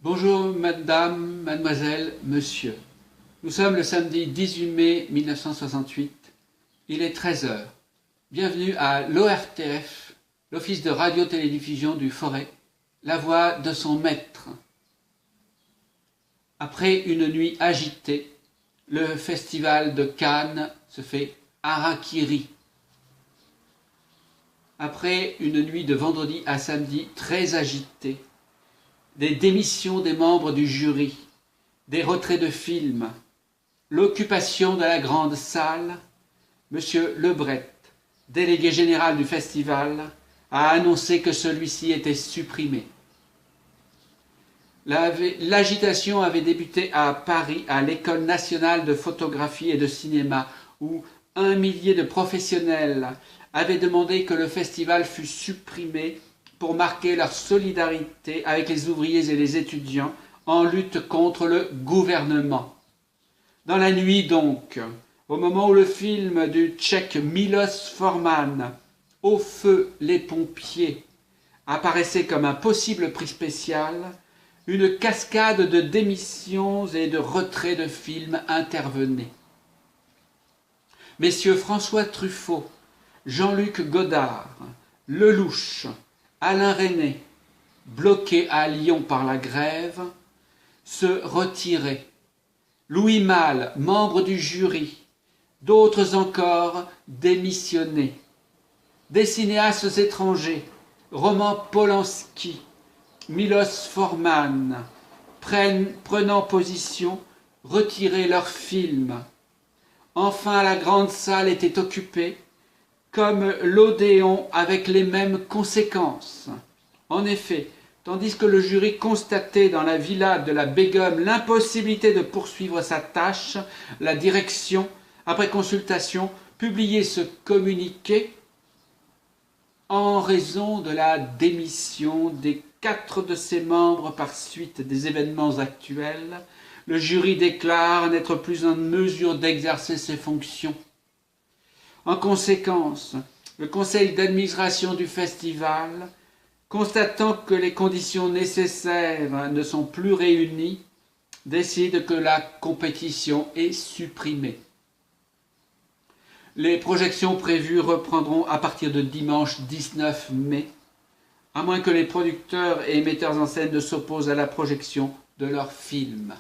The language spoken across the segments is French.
Bonjour madame, mademoiselle, monsieur. Nous sommes le samedi 18 mai 1968. Il est 13 heures. Bienvenue à l'ORTF, l'Office de radio-télédiffusion du Forêt, la voix de son maître. Après une nuit agitée, le festival de Cannes se fait harakiri. Après une nuit de vendredi à samedi très agitée, des démissions des membres du jury, des retraits de films, l'occupation de la grande salle, M. Lebret, délégué général du festival, a annoncé que celui-ci était supprimé. L'agitation avait débuté à Paris, à l'École nationale de photographie et de cinéma, où 1 millier de professionnels avaient demandé que le festival fût supprimé pour marquer leur solidarité avec les ouvriers et les étudiants en lutte contre le gouvernement. Dans la nuit donc, au moment où le film du Tchèque Milos Forman, Au feu les pompiers, apparaissait comme un possible prix spécial, une cascade de démissions et de retraits de films intervenait. Messieurs François Truffaut, Jean-Luc Godard, Lelouch, Alain Resnais, bloqués à Lyon par la grève, se retiraient. Louis Malle, membre du jury, d'autres encore démissionnaient. Des cinéastes étrangers, Roman Polanski, Milos Forman, prenant position, retiraient leurs films. Enfin, la grande salle était occupée, comme l'Odéon, avec les mêmes conséquences. En effet, tandis que le jury constatait dans la villa de la Begum l'impossibilité de poursuivre sa tâche, la direction, après consultation, publiait ce communiqué en raison de la démission des 4 de ses membres par suite des événements actuels. Le jury déclare n'être plus en mesure d'exercer ses fonctions. En conséquence, le conseil d'administration du festival, constatant que les conditions nécessaires ne sont plus réunies, décide que la compétition est supprimée. Les projections prévues reprendront à partir de dimanche 19 mai, à moins que les producteurs et metteurs en scène ne s'opposent à la projection de leurs films.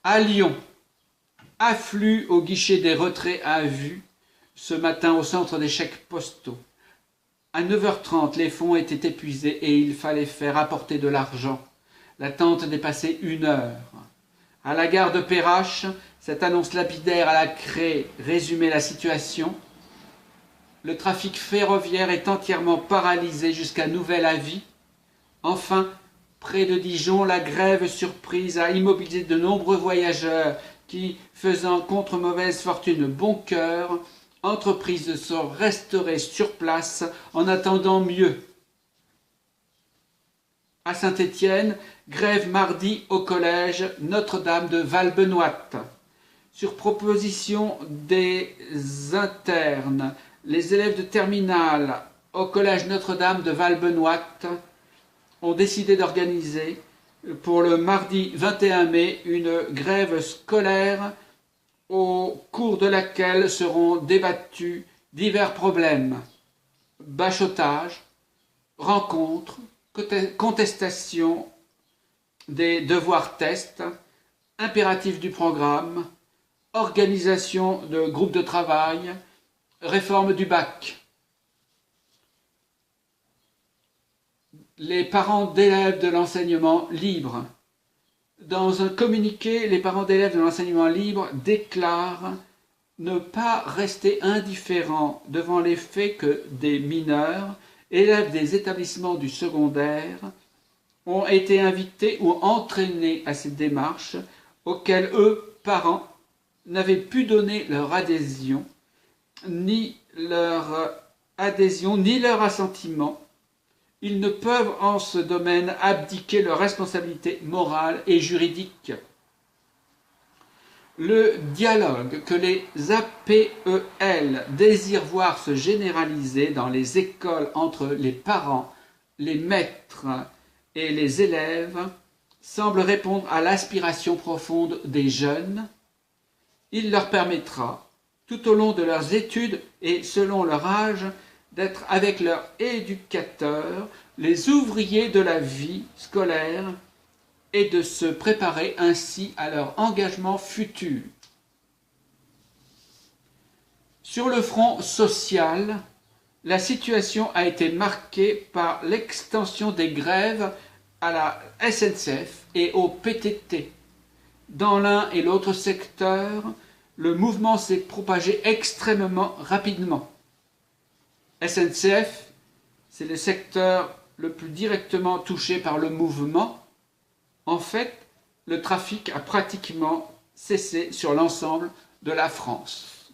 À Lyon, afflux au guichet des retraits à vue ce matin au centre des chèques postaux. À 9h30, les fonds étaient épuisés et il fallait faire apporter de l'argent. L'attente dépassait 1 heure. À la gare de Perrache, cette annonce lapidaire à la craie résumait la situation. Le trafic ferroviaire est entièrement paralysé jusqu'à nouvel avis. Enfin, près de Dijon, la grève surprise a immobilisé de nombreux voyageurs qui, faisant contre mauvaise fortune bon cœur, entreprise de se restaurer sur place en attendant mieux. À Saint-Étienne, grève mardi au collège Notre-Dame de Valbenoît. Sur proposition des internes, les élèves de terminale au collège Notre-Dame de Valbenoît ont décidé d'organiser pour le mardi 21 mai une grève scolaire au cours de laquelle seront débattus divers problèmes: bachotage, rencontres, contestation des devoirs tests, impératifs du programme, organisation de groupes de travail, réforme du bac. Les parents d'élèves de l'enseignement libre. Dans un communiqué, les parents d'élèves de l'enseignement libre déclarent ne pas rester indifférents devant les faits que des mineurs, élèves des établissements du secondaire, ont été invités ou entraînés à ces démarches auxquelles eux, parents, n'avaient pu donner leur adhésion, ni leur assentiment. Ils ne peuvent en ce domaine abdiquer leur responsabilité morale et juridique. Le dialogue que les APEL désirent voir se généraliser dans les écoles entre les parents, les maîtres et les élèves semblent répondre à l'aspiration profonde des jeunes. Il leur permettra, tout au long de leurs études et selon leur âge, d'être avec leur éducateur, les ouvriers de la vie scolaire, et de se préparer ainsi à leur engagement futur. Sur le front social, la situation a été marquée par l'extension des grèves à la SNCF et au PTT. Dans l'un et l'autre secteur, le mouvement s'est propagé extrêmement rapidement. SNCF, c'est le secteur le plus directement touché par le mouvement. En fait, le trafic a pratiquement cessé sur l'ensemble de la France.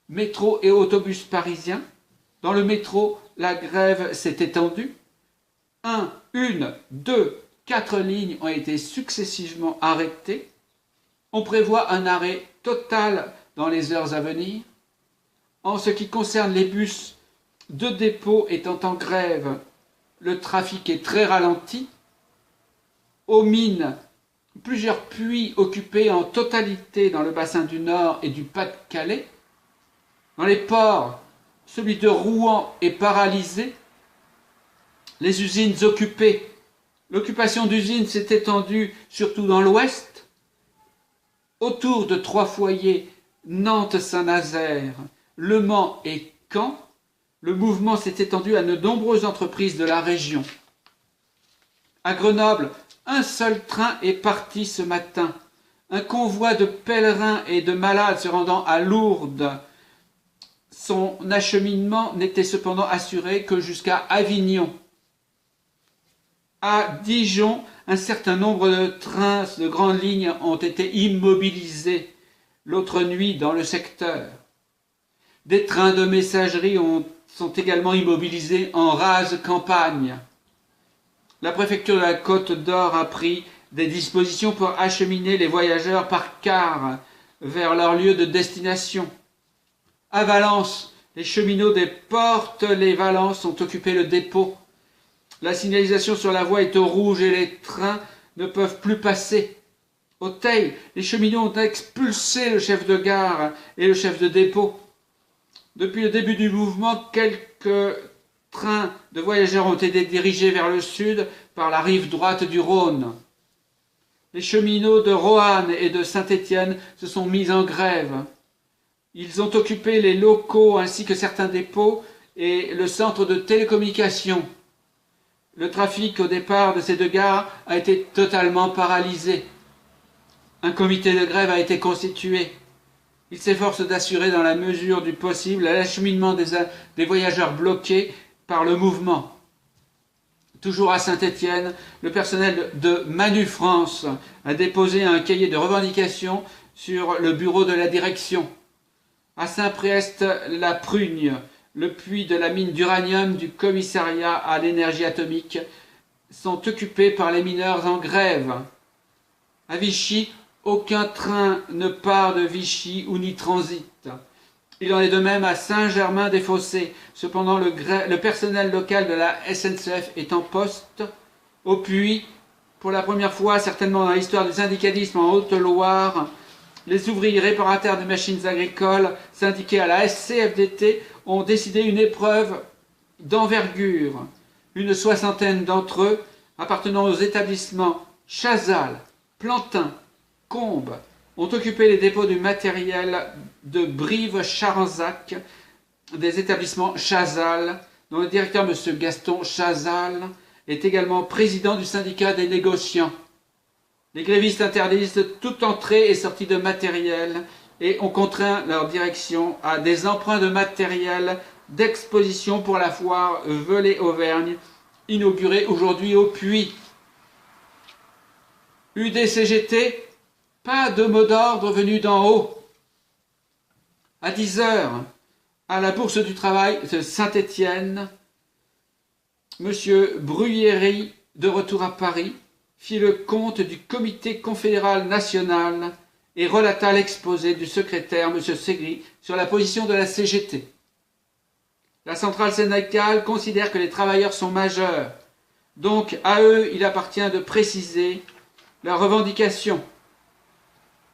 Métro et autobus parisiens. Dans le métro, la grève s'est étendue. 1, 2, 4 lignes ont été successivement arrêtées. On prévoit un arrêt total dans les heures à venir. En ce qui concerne les bus, 2 dépôts étant en grève, le trafic est très ralenti. Aux mines, plusieurs puits occupés en totalité dans le bassin du Nord et du Pas-de-Calais. Dans les ports, celui de Rouen est paralysé. Les usines occupées. L'occupation d'usines s'est étendue surtout dans l'Ouest. Autour de 3 foyers, Nantes, Saint-Nazaire, Le Mans et Caen, le mouvement s'est étendu à de nombreuses entreprises de la région. À Grenoble, un seul train est parti ce matin. Un convoi de pèlerins et de malades se rendant à Lourdes. Son acheminement n'était cependant assuré que jusqu'à Avignon. À Dijon, un certain nombre de trains de grandes lignes ont été immobilisés l'autre nuit dans le secteur. Des trains de messagerie sont également immobilisés en rase campagne. La préfecture de la Côte d'Or a pris des dispositions pour acheminer les voyageurs par car vers leur lieu de destination. À Valence, les cheminots des Portes-les-Valences ont occupé le dépôt. La signalisation sur la voie est au rouge et les trains ne peuvent plus passer. Au Teil, les cheminots ont expulsé le chef de gare et le chef de dépôt. Depuis le début du mouvement, quelques trains de voyageurs ont été dirigés vers le sud par la rive droite du Rhône. Les cheminots de Roanne et de Saint-Étienne se sont mis en grève. Ils ont occupé les locaux ainsi que certains dépôts et le centre de télécommunication. Le trafic au départ de ces 2 gares a été totalement paralysé. Un comité de grève a été constitué. Il s'efforce d'assurer dans la mesure du possible l'acheminement des voyageurs bloqués par le mouvement. Toujours à Saint-Étienne, le personnel de Manu France a déposé un cahier de revendications sur le bureau de la direction. À Saint-Priest-la-Prugne, le puits de la mine d'uranium du commissariat à l'énergie atomique sont occupés par les mineurs en grève. À Vichy, aucun train ne part de Vichy ou n'y transite. Il en est de même à Saint-Germain-des-Fossés. Cependant, le personnel local de la SNCF est en poste au puits. Pour la première fois, certainement dans l'histoire du syndicalisme en Haute-Loire, les ouvriers réparateurs de machines agricoles syndiqués à la SCFDT ont décidé une épreuve d'envergure. Une 60aine d'entre eux, appartenant aux établissements Chazal, Plantin, Combes, ont occupé les dépôts du matériel de Brive-Charensac, des établissements Chazal, dont le directeur, M. Gaston Chazal, est également président du syndicat des négociants. Les grévistes interdisent toute entrée et sortie de matériel et ont contraint leur direction à des emprunts de matériel d'exposition pour la foire Velay-Auvergne, inaugurée aujourd'hui au Puy. UDCGT, pas de mot d'ordre venu d'en haut. À 10 heures, à la Bourse du Travail de Saint-Étienne, M. Bruyéry, de retour à Paris, fit le compte du comité confédéral national et relata l'exposé du secrétaire, M. Segri, sur la position de la CGT. La centrale syndicale considère que les travailleurs sont majeurs. Donc, à eux, il appartient de préciser leurs revendications.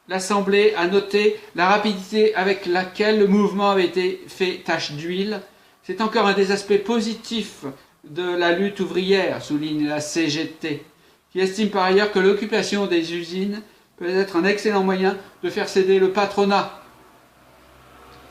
L'Assemblée a noté la rapidité avec laquelle le mouvement avait été fait tache d'huile. C'est encore un des aspects positifs de la lutte ouvrière, souligne la CGT, qui estime par ailleurs que l'occupation des usines peut être un excellent moyen de faire céder le patronat.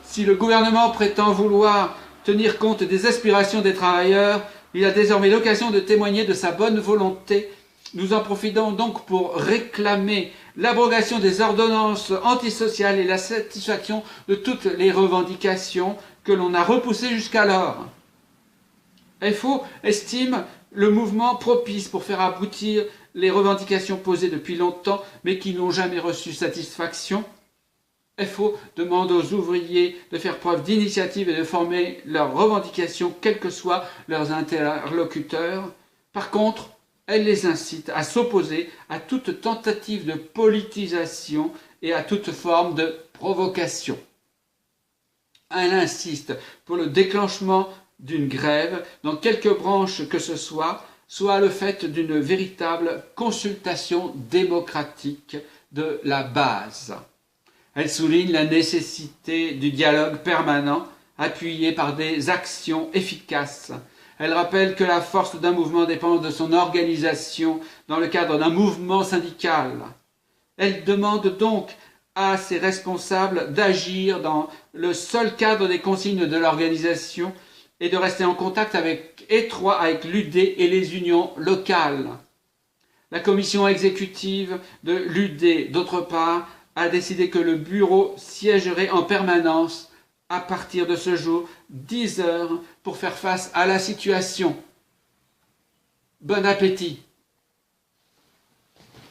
Si le gouvernement prétend vouloir tenir compte des aspirations des travailleurs, il a désormais l'occasion de témoigner de sa bonne volonté. Nous en profitons donc pour réclamer l'abrogation des ordonnances antisociales et la satisfaction de toutes les revendications que l'on a repoussées jusqu'alors. FO estime le mouvement propice pour faire aboutir les revendications posées depuis longtemps mais qui n'ont jamais reçu satisfaction. FO demande aux ouvriers de faire preuve d'initiative et de former leurs revendications, quels que soient leurs interlocuteurs. Par contre, elle les incite à s'opposer à toute tentative de politisation et à toute forme de provocation. Elle insiste pour le déclenchement d'une grève dans quelque branche que ce soit le fait d'une véritable consultation démocratique de la base. Elle souligne la nécessité du dialogue permanent appuyé par des actions efficaces. Elle rappelle que la force d'un mouvement dépend de son organisation dans le cadre d'un mouvement syndical. Elle demande donc à ses responsables d'agir dans le seul cadre des consignes de l'organisation et de rester en contact étroit avec l'UD et les unions locales. La commission exécutive de l'UD, d'autre part, a décidé que le bureau siégerait en permanence à partir de ce jour 10 heures pour faire face à la situation. Bon appétit!